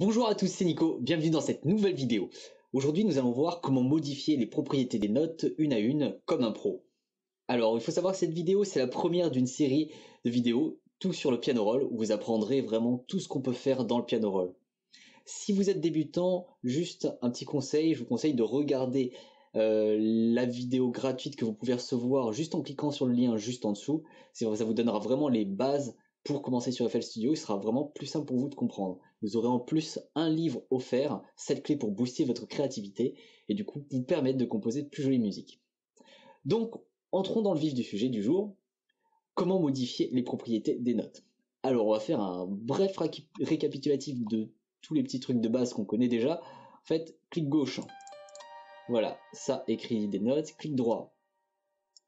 Bonjour à tous, c'est Nico, bienvenue dans cette nouvelle vidéo. Aujourd'hui nous allons voir comment modifier les propriétés des notes une à une comme un pro. Alors il faut savoir que cette vidéo c'est la première d'une série de vidéos, tout sur le piano roll, où vous apprendrez vraiment tout ce qu'on peut faire dans le piano roll. Si vous êtes débutant, juste un petit conseil, je vous conseille de regarder la vidéo gratuite que vous pouvez recevoir juste en cliquant sur le lien juste en dessous. Ça vous donnera vraiment les bases pour commencer sur FL Studio. Il sera vraiment plus simple pour vous de comprendre. Vous aurez en plus un livre offert, 7 clés pour booster votre créativité et du coup vous permettre de composer de plus jolies musiques. Donc entrons dans le vif du sujet du jour. Comment modifier les propriétés des notes? Alors on va faire un bref récapitulatif de tous les petits trucs de base qu'on connaît déjà. En fait, clic gauche, voilà, ça écrit des notes. Clic droit,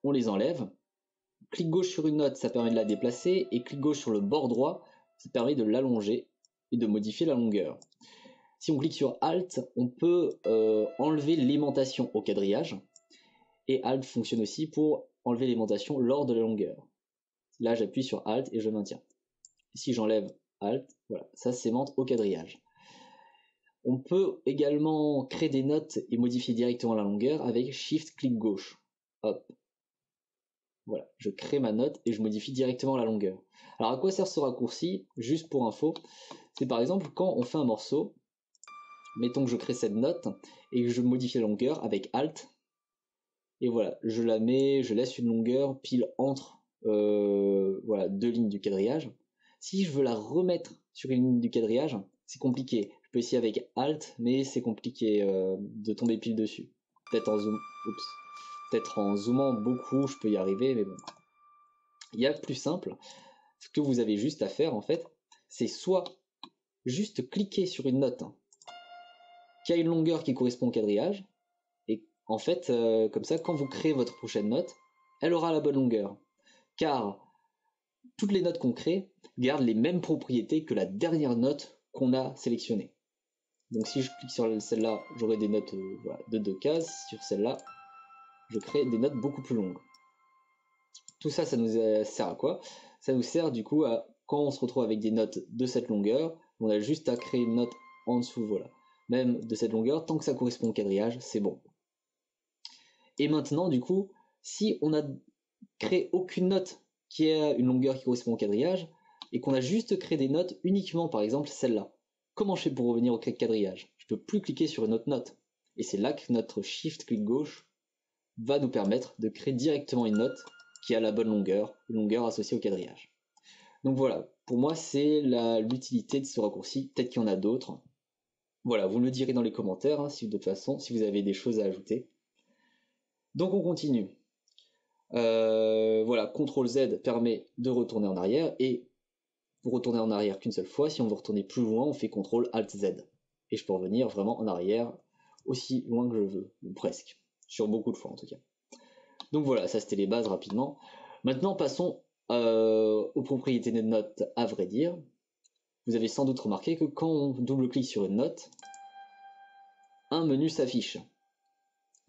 on les enlève. Clic gauche sur une note, ça permet de la déplacer. Et clic gauche sur le bord droit, ça permet de l'allonger et de modifier la longueur. Si on clique sur Alt, on peut enlever l'aimantation au quadrillage. Et Alt fonctionne aussi pour enlever l'aimantation lors de la longueur. Là, j'appuie sur Alt et je maintiens. Si j'enlève Alt, voilà, ça s'aimante au quadrillage. On peut également créer des notes et modifier directement la longueur avec Shift clic gauche. Hop. Voilà, je crée ma note et je modifie directement la longueur. Alors à quoi sert ce raccourci? Juste pour info, c'est par exemple quand on fait un morceau, mettons que je crée cette note et que je modifie la longueur avec Alt. Et voilà, je la mets, je laisse une longueur pile entre voilà, deux lignes du quadrillage. Si je veux la remettre sur une ligne du quadrillage, c'est compliqué. Je peux essayer avec Alt, mais c'est compliqué de tomber pile dessus. Peut-être en zoomant beaucoup, je peux y arriver, mais bon. Il y a plus simple. Ce que vous avez juste à faire, en fait, c'est soit juste cliquer sur une note qui a une longueur qui correspond au quadrillage, et en fait, comme ça, quand vous créez votre prochaine note, elle aura la bonne longueur. Car toutes les notes qu'on crée gardent les mêmes propriétés que la dernière note qu'on a sélectionnée. Donc si je clique sur celle-là, j'aurai des notes voilà, de 2 cases. Sur celle-là, je crée des notes beaucoup plus longues. Tout ça, ça nous sert à quoi? Ça nous sert du coup à, quand on se retrouve avec des notes de cette longueur, on a juste à créer une note en dessous, voilà. Même de cette longueur, tant que ça correspond au quadrillage, c'est bon. Et maintenant, du coup, si on a créé aucune note qui a une longueur qui correspond au quadrillage, et qu'on a juste créé des notes uniquement, par exemple, celle-là, comment je fais pour revenir au quadrillage? Je peux plus cliquer sur une autre note. Et c'est là que notre Shift clic gauche va nous permettre de créer directement une note qui a la bonne longueur, une longueur associée au quadrillage. Donc voilà, pour moi c'est l'utilité de ce raccourci, peut-être qu'il y en a d'autres. Voilà, vous me le direz dans les commentaires, hein, si de toute façon, si vous avez des choses à ajouter. Donc on continue. Voilà, CTRL Z permet de retourner en arrière, et pour retourner en arrière qu'une seule fois, si on veut retourner plus loin, on fait CTRL ALT Z. Et je peux revenir vraiment en arrière aussi loin que je veux, ou presque, sur beaucoup de fois en tout cas. Donc voilà, ça c'était les bases rapidement. Maintenant passons aux propriétés des notes à vrai dire. Vous avez sans doute remarqué que quand on double-clique sur une note, un menu s'affiche.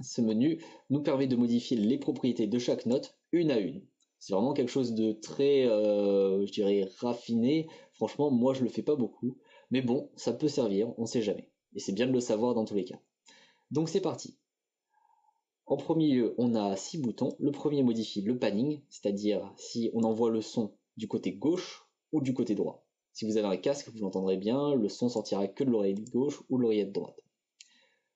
Ce menu nous permet de modifier les propriétés de chaque note une à une. C'est vraiment quelque chose de très, je dirais, raffiné. Franchement, moi je le fais pas beaucoup. Mais bon, ça peut servir, on sait jamais. Et c'est bien de le savoir dans tous les cas. Donc c'est parti. En premier lieu, on a 6 boutons. Le premier modifie le panning, c'est-à-dire si on envoie le son du côté gauche ou du côté droit. Si vous avez un casque, vous l'entendrez bien, le son sortira que de l'oreillette gauche ou de l'oreillette droite.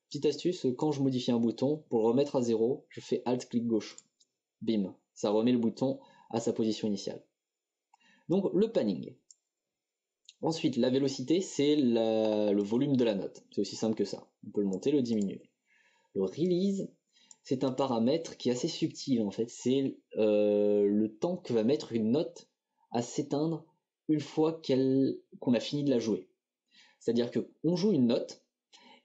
Petite astuce, quand je modifie un bouton, pour le remettre à 0, je fais Alt-clic gauche. Bim, ça remet le bouton à sa position initiale. Donc le panning. Ensuite, la vélocité, c'est le volume de la note. C'est aussi simple que ça. On peut le monter, le diminuer. Le release, c'est un paramètre qui est assez subtil en fait. C'est le temps que va mettre une note à s'éteindre une fois qu'on a fini de la jouer. C'est-à-dire qu'on joue une note,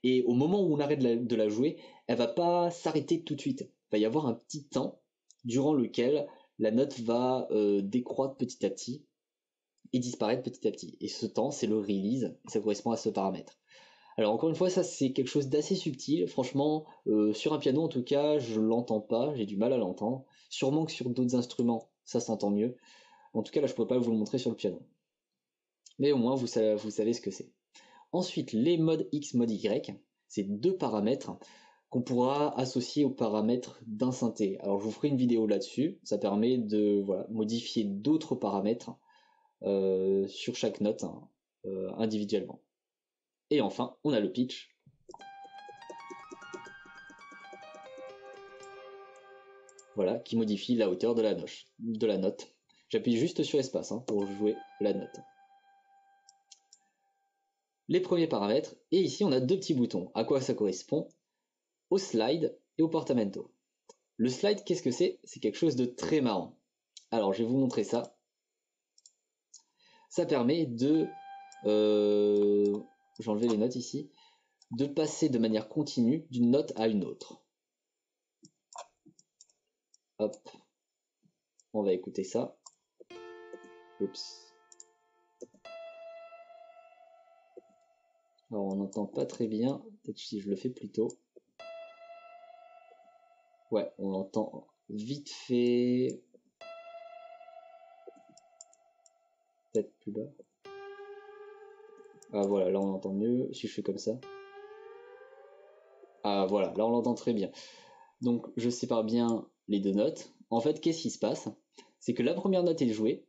et au moment où on arrête de la jouer, elle va pas s'arrêter tout de suite. Il va y avoir un petit temps durant lequel la note va décroître petit à petit et disparaître petit à petit. Et ce temps, c'est le release, et ça correspond à ce paramètre. Alors encore une fois, ça c'est quelque chose d'assez subtil. Franchement, sur un piano en tout cas, je l'entends pas, j'ai du mal à l'entendre. Sûrement que sur d'autres instruments, ça s'entend mieux. En tout cas, là, je pourrais pas vous le montrer sur le piano. Mais au moins, vous savez ce que c'est. Ensuite, les mode X, mode Y, c'est deux paramètres qu'on pourra associer aux paramètres d'un synthé. Alors je vous ferai une vidéo là-dessus, ça permet de voilà, modifier d'autres paramètres sur chaque note individuellement. Et enfin, on a le pitch. Voilà, qui modifie la hauteur de la note. J'appuie juste sur espace pour jouer la note. Les premiers paramètres, et ici on a deux petits boutons. À quoi ça correspond? Au slide et au portamento. Le slide, qu'est-ce que c'est? C'est quelque chose de très marrant. Alors je vais vous montrer ça. Ça permet de... j'ai enlevé les notes ici. De passer de manière continue d'une note à une autre. Hop. On va écouter ça. Oups. Alors on n'entend pas très bien. Peut-être si je le fais plus tôt. Ouais, on l'entend vite fait. Peut-être plus bas. Ah voilà, là on entend mieux. Si je fais comme ça. Ah voilà, là on l'entend très bien. Donc je sépare bien les deux notes. En fait, qu'est-ce qui se passe? C'est que la première note est jouée.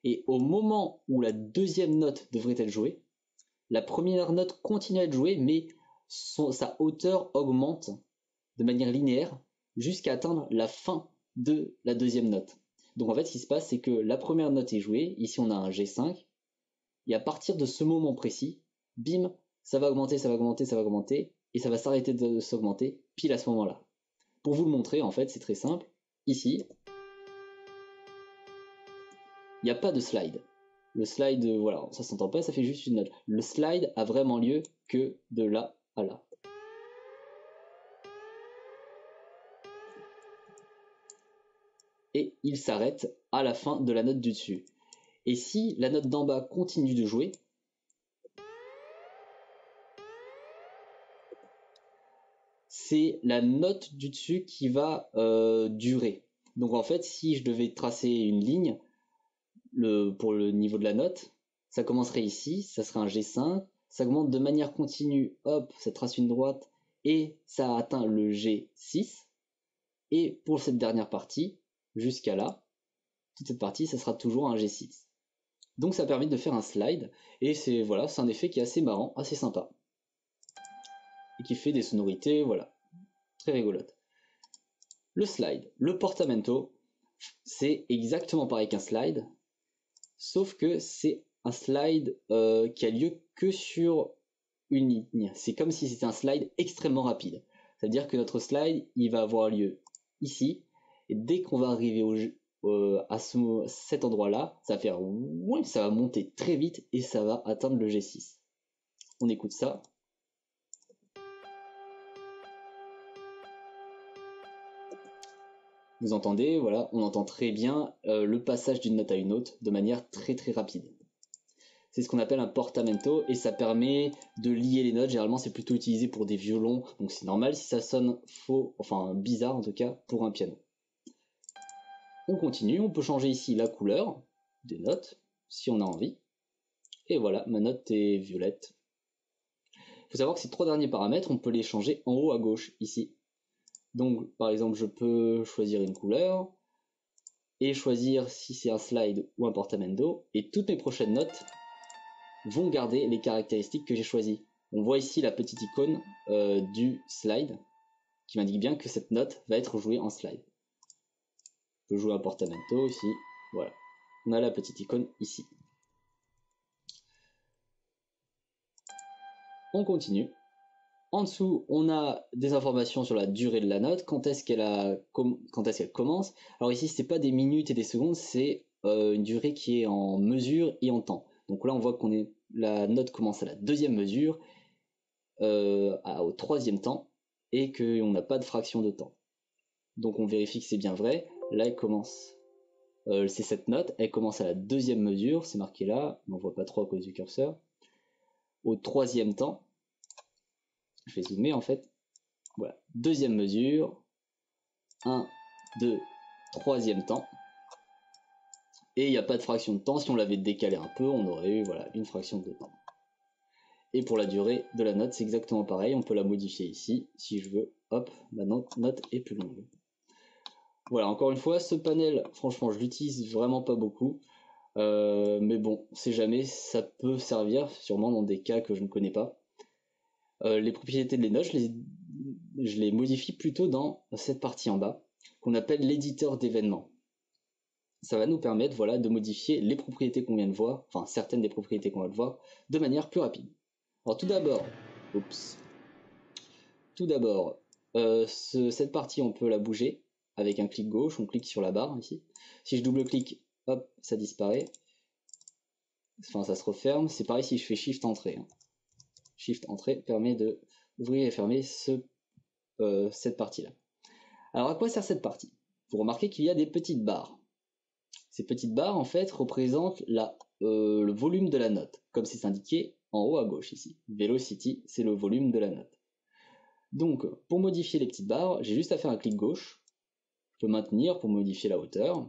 Et au moment où la deuxième note devrait être jouée, la première note continue à être jouée, mais sa hauteur augmente de manière linéaire jusqu'à atteindre la fin de la deuxième note. Donc en fait, ce qui se passe, c'est que la première note est jouée, ici on a un G5, et à partir de ce moment précis, bim, ça va augmenter, ça va augmenter, ça va augmenter, et ça va s'arrêter de s'augmenter pile à ce moment-là. Pour vous le montrer, en fait, c'est très simple. Ici, il n'y a pas de slide. Le slide, voilà, ça s'entend pas, ça fait juste une note. Le slide a vraiment lieu que de là à là. Et il s'arrête à la fin de la note du dessus. Et si la note d'en bas continue de jouer, c'est la note du dessus qui va durer. Donc en fait, si je devais tracer une ligne pour le niveau de la note, ça commencerait ici, ça serait un G5, ça augmente de manière continue, hop, ça trace une droite, et ça atteint le G6. Et pour cette dernière partie, jusqu'à là, toute cette partie, ça sera toujours un G6. Donc ça permet de faire un slide, et c'est voilà, c'est un effet qui est assez marrant, assez sympa. Et qui fait des sonorités, voilà, très rigolotes. Le slide, le portamento, c'est exactement pareil qu'un slide, sauf que c'est un slide qui a lieu que sur une ligne. C'est comme si c'était un slide extrêmement rapide. C'est-à-dire que notre slide, il va avoir lieu ici, et dès qu'on va arriver à cet endroit-là, ça va faire ouais, ça va monter très vite et ça va atteindre le G6. On écoute ça. Vous entendez, voilà, on entend très bien le passage d'une note à une autre de manière très très rapide. C'est ce qu'on appelle un portamento et ça permet de lier les notes. Généralement, c'est plutôt utilisé pour des violons, donc c'est normal si ça sonne faux, enfin bizarre en tout cas, pour un piano. On continue, on peut changer ici la couleur des notes si on a envie. Et voilà, ma note est violette. Il faut savoir que ces trois derniers paramètres, on peut les changer en haut à gauche ici. Donc par exemple, je peux choisir une couleur et choisir si c'est un slide ou un portamento, et toutes mes prochaines notes vont garder les caractéristiques que j'ai choisies. On voit ici la petite icône du slide qui m'indique bien que cette note va être jouée en slide. Je peux jouer un portamento ici, voilà. On a la petite icône ici. On continue. En dessous, on a des informations sur la durée de la note, quand est-ce qu'elle commence. Alors ici, c'est pas des minutes et des secondes, c'est une durée qui est en mesure et en temps. Donc là, on voit la note commence à la deuxième mesure, au troisième temps, et qu'on n'a pas de fraction de temps. Donc on vérifie que c'est bien vrai. Là, elle commence. C'est cette note, elle commence à la deuxième mesure, c'est marqué là, mais on voit pas trop à cause du curseur. Au troisième temps, je vais zoomer en fait. Voilà, deuxième mesure, 1, 2, troisième temps. Et il n'y a pas de fraction de temps. Si on l'avait décalé un peu, on aurait eu voilà, une fraction de temps. Et pour la durée de la note, c'est exactement pareil, on peut la modifier ici, si je veux, hop, ma note est plus longue. Voilà, encore une fois, ce panel, franchement, je l'utilise vraiment pas beaucoup, mais bon, c'est jamais, ça peut servir, sûrement dans des cas que je ne connais pas. Les propriétés de l'ENODE, je les modifie plutôt dans cette partie en bas, qu'on appelle l'éditeur d'événements. Ça va nous permettre, voilà, de modifier les propriétés qu'on vient de voir, enfin certaines des propriétés qu'on va voir, de manière plus rapide. Alors tout d'abord, cette partie on peut la bouger avec un clic gauche, on clique sur la barre ici. Si je double-clique, hop, ça disparaît. Enfin, ça se referme. C'est pareil si je fais Shift Entrée. Shift Entrée permet d'ouvrir et fermer cette partie-là. Alors à quoi sert cette partie? Vous remarquez qu'il y a des petites barres. Ces petites barres en fait représentent le volume de la note, comme c'est indiqué en haut à gauche ici. Velocity, c'est le volume de la note. Donc pour modifier les petites barres, j'ai juste à faire un clic gauche. Je peux maintenir pour modifier la hauteur.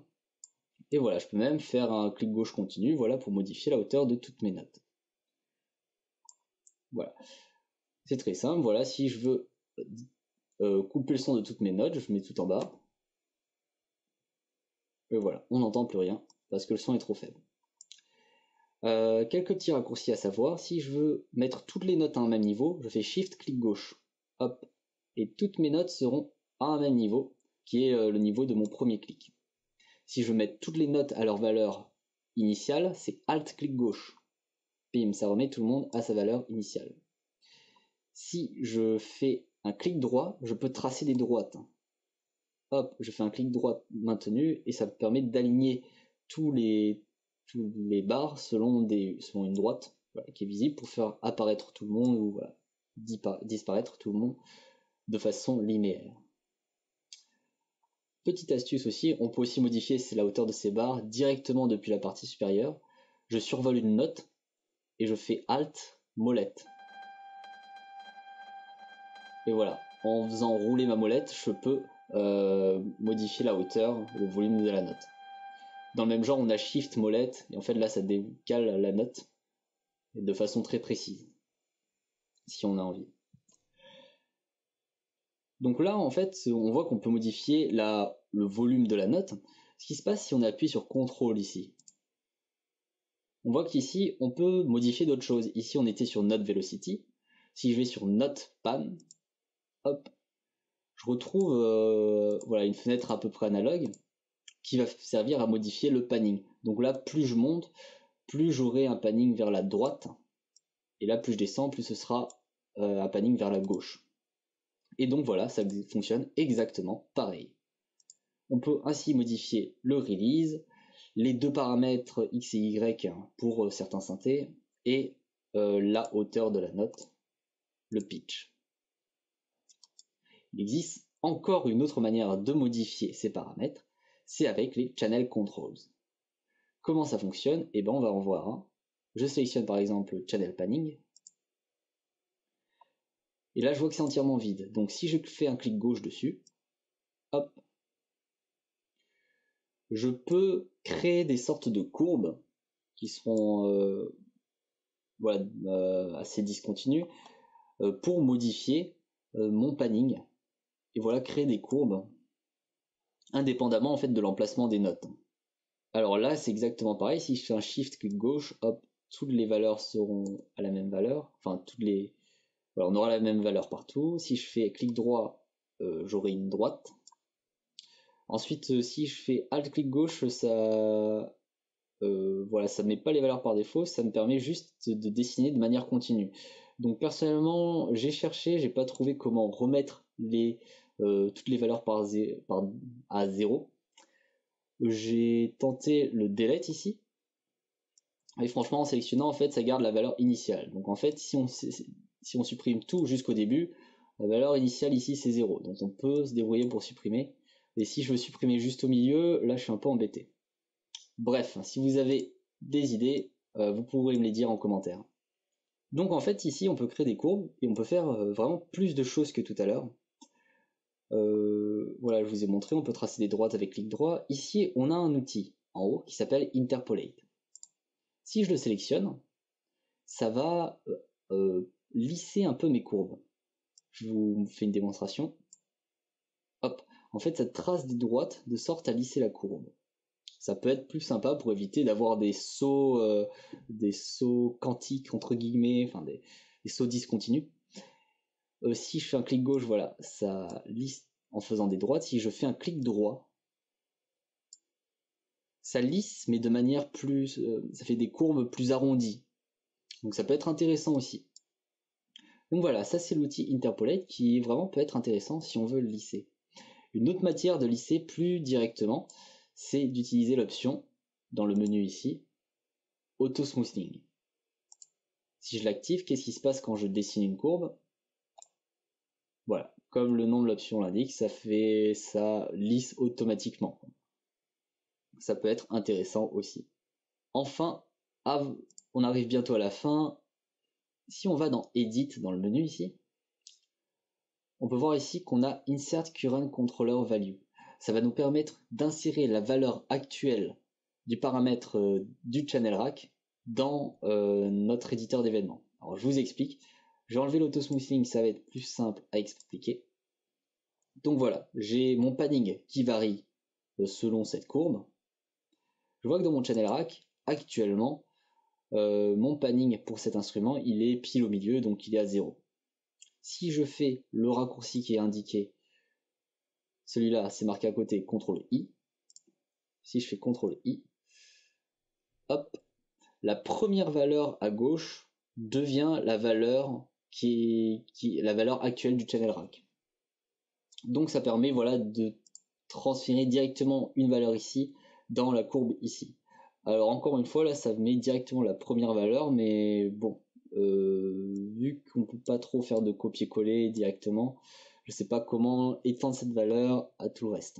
Et voilà, je peux même faire un clic gauche continu, voilà, pour modifier la hauteur de toutes mes notes. Voilà, c'est très simple. Voilà, si je veux couper le son de toutes mes notes, je mets tout en bas. Et voilà, on n'entend plus rien parce que le son est trop faible. Quelques petits raccourcis à savoir. Si je veux mettre toutes les notes à un même niveau, je fais Shift, clic gauche, hop, et toutes mes notes seront à un même niveau, qui est le niveau de mon premier clic. Si je veux mettre toutes les notes à leur valeur initiale, c'est Alt, clic gauche. Bim, ça remet tout le monde à sa valeur initiale. Si je fais un clic droit, je peux tracer des droites. Hop, je fais un clic droit maintenu et ça me permet d'aligner tous les barres selon une droite, voilà, qui est visible pour faire apparaître tout le monde ou voilà, disparaître tout le monde de façon linéaire. Petite astuce aussi, on peut aussi modifier la hauteur de ces barres directement depuis la partie supérieure. Je survole une note et je fais Alt, molette. Et voilà, en faisant rouler ma molette, je peux modifier la hauteur, le volume de la note. Dans le même genre, on a Shift molette, et en fait là ça décale la note de façon très précise, si on a envie. Donc là, en fait, on voit qu'on peut modifier le volume de la note. Ce qui se passe si on appuie sur CTRL ici. On voit qu'ici, on peut modifier d'autres choses. Ici, on était sur Note Velocity. Si je vais sur Note Pan, hop, je retrouve voilà, une fenêtre à peu près analogue qui va servir à modifier le panning. Donc là, plus je monte, plus j'aurai un panning vers la droite. Et là, plus je descends, plus ce sera un panning vers la gauche. Et donc voilà, ça fonctionne exactement pareil. On peut ainsi modifier le release, les deux paramètres X et Y pour certains synthés, et la hauteur de la note, le pitch. Il existe encore une autre manière de modifier ces paramètres, c'est avec les channel controls. Comment ça fonctionne? Eh ben on va en voir un. Je sélectionne par exemple channel panning, et là je vois que c'est entièrement vide. Donc si je fais un clic gauche dessus, hop, je peux créer des sortes de courbes qui seront voilà, assez discontinues pour modifier mon panning et voilà, créer des courbes indépendamment en fait de l'emplacement des notes. Alors là c'est exactement pareil, si je fais un shift clic gauche, hop, toutes les valeurs seront à la même valeur, enfin voilà, on aura la même valeur partout. Si je fais clic droit, j'aurai une droite. Ensuite si je fais alt clic gauche, ça voilà, ça ne met pas les valeurs par défaut, ça me permet juste de dessiner de manière continue. Donc personnellement, j'ai cherché, j'ai pas trouvé comment remettre toutes les valeurs à 0. J'ai tenté le delete ici, et franchement en sélectionnant en fait ça garde la valeur initiale. Donc en fait si on supprime tout jusqu'au début, la valeur initiale ici c'est 0. Donc on peut se débrouiller pour supprimer. Et si je veux supprimer juste au milieu, là je suis un peu embêté. Bref, si vous avez des idées, vous pourrez me les dire en commentaire. Donc en fait ici on peut créer des courbes et on peut faire vraiment plus de choses que tout à l'heure. Voilà, je vous ai montré, on peut tracer des droites avec clic droit. Ici on a un outil en haut qui s'appelle Interpolate. Si je le sélectionne, ça va lisser un peu mes courbes. Je vous fais une démonstration. Hop, en fait ça trace des droites de sorte à lisser la courbe. Ça peut être plus sympa pour éviter d'avoir des sauts quantiques entre guillemets, enfin des sauts discontinus. Si je fais un clic gauche, voilà, ça lisse en faisant des droites. Si je fais un clic droit, ça lisse mais de manière plus, ça fait des courbes plus arrondies. Donc ça peut être intéressant aussi. Donc voilà, ça c'est l'outil Interpolate qui vraiment peut être intéressant si on veut le lisser. Une autre matière de lisser plus directement, c'est d'utiliser l'option dans le menu ici, Auto Smoothing. Si je l'active, qu'est-ce qui se passe quand je dessine une courbe? Voilà, comme le nom de l'option l'indique, ça lisse automatiquement. Ça peut être intéressant aussi. Enfin, on arrive bientôt à la fin. Si on va dans Edit, dans le menu ici, on peut voir ici qu'on a Insert Current Controller Value. Ça va nous permettre d'insérer la valeur actuelle du paramètre du channel rack dans notre éditeur d'événements. Alors je vous explique. Je vais enlever l'autosmoothing, ça va être plus simple à expliquer. Donc voilà, j'ai mon panning qui varie selon cette courbe. Je vois que dans mon channel rack, actuellement, mon panning pour cet instrument, il est pile au milieu, donc il est à 0. Si je fais le raccourci qui est indiqué, celui-là c'est marqué à côté, CTRL-I. Si je fais CTRL-I, hop, la première valeur à gauche devient la valeur la valeur actuelle du channel rack. Donc ça permet voilà, de transférer directement une valeur ici dans la courbe ici. Alors encore une fois là ça met directement la première valeur, mais bon, vu qu'on ne peut pas trop faire de copier-coller directement, je ne sais pas comment étendre cette valeur à tout le reste.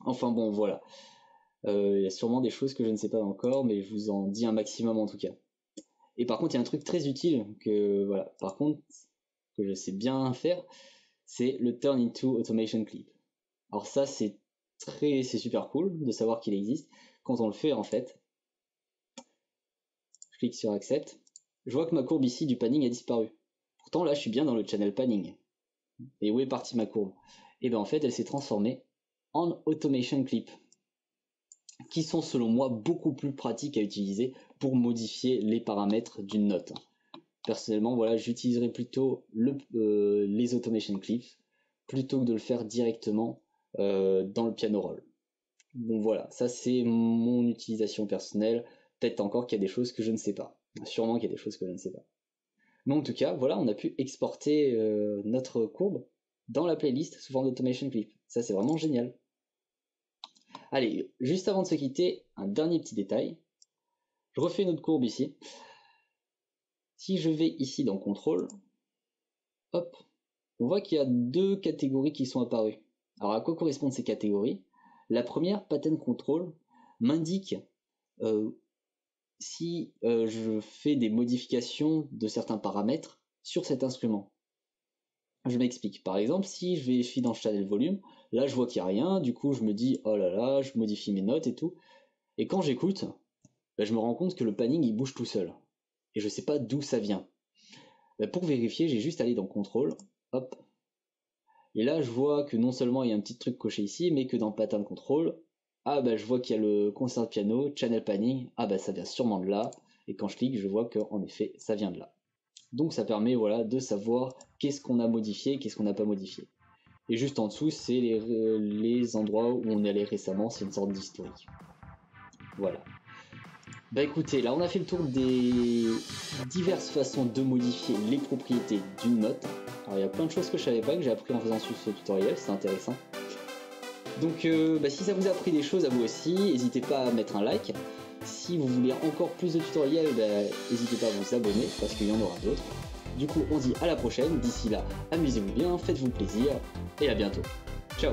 Enfin bon voilà, il y a sûrement des choses que je ne sais pas encore, mais je vous en dis un maximum en tout cas. Et par contre il y a un truc très utile que voilà, par contre que je sais bien faire, c'est le Turn into Automation Clip. Alors ça c'est super cool de savoir qu'il existe. Quand on le fait en fait, je clique sur Accept, je vois que ma courbe ici du panning a disparu. Pourtant là je suis bien dans le channel panning. Et où est partie ma courbe? Et bien en fait elle s'est transformée en Automation Clip, qui sont selon moi beaucoup plus pratiques à utiliser pour modifier les paramètres d'une note. Personnellement voilà, j'utiliserai plutôt les Automation Clips plutôt que de le faire directement dans le piano roll. Bon voilà, ça c'est mon utilisation personnelle. Peut-être encore qu'il y a des choses que je ne sais pas. Sûrement qu'il y a des choses que je ne sais pas. Mais en tout cas, voilà, on a pu exporter notre courbe dans la playlist sous forme d'Automation Clip. Ça c'est vraiment génial. Allez, juste avant de se quitter, un dernier petit détail. Je refais une autre courbe ici. Si je vais ici dans Contrôle, hop, on voit qu'il y a deux catégories qui sont apparues. Alors à quoi correspondent ces catégories? La première, Pattern Control, m'indique si je fais des modifications de certains paramètres sur cet instrument. Je m'explique. Par exemple, si je suis dans Channel Volume, là je vois qu'il n'y a rien, du coup je me dis oh là là, je modifie mes notes et tout. Et quand j'écoute, bah, je me rends compte que le panning il bouge tout seul. Et je sais pas d'où ça vient. Bah, pour vérifier, j'ai juste allé dans Contrôle, hop. Et là je vois que non seulement il y a un petit truc coché ici, mais que dans Pattern Control, ah bah je vois qu'il y a le concert piano, Channel Panning, ah bah ça vient sûrement de là. Et quand je clique, je vois qu'en effet ça vient de là. Donc ça permet voilà, de savoir qu'est-ce qu'on a modifié, qu'est-ce qu'on n'a pas modifié. Et juste en dessous, c'est les endroits où on est allé récemment, c'est une sorte d'historique. Voilà. Bah écoutez, là on a fait le tour des diverses façons de modifier les propriétés d'une note. Alors il y a plein de choses que je savais pas, que j'ai appris en faisant ce tutoriel, c'est intéressant. Donc si ça vous a appris des choses à vous aussi, n'hésitez pas à mettre un like. Si vous voulez encore plus de tutoriels, n'hésitez pas à vous abonner parce qu'il y en aura d'autres. Du coup, on se dit à la prochaine. D'ici là, amusez-vous bien, faites-vous plaisir et à bientôt. Ciao!